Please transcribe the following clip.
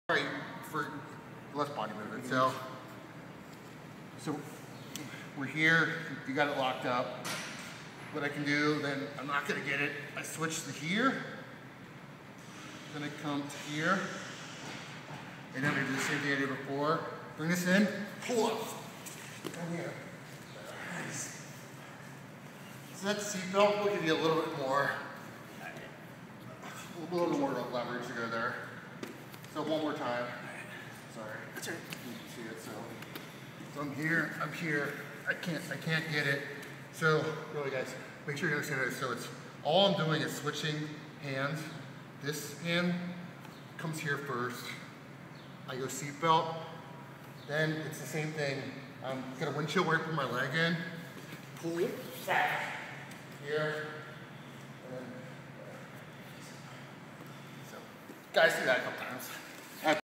Sorry for less body movement. So we're here, you got it locked up. What I can do, then I'm not gonna get it. I switch to here, then I come to here, and then I do the same thing I did before. Bring this in, pull up, come here. Nice. So that seatbelt will give you a little bit more leverage to go there. So one more time. Sorry. That's right. You can see it. So I'm here. I can't get it. So really, guys, make sure you understand this. So it's all I'm doing is switching hands. This hand comes here first. I go seatbelt. Then it's the same thing. I'm gonna windshield wiper my leg in. Pull it back here. And then, so guys, do that a couple times.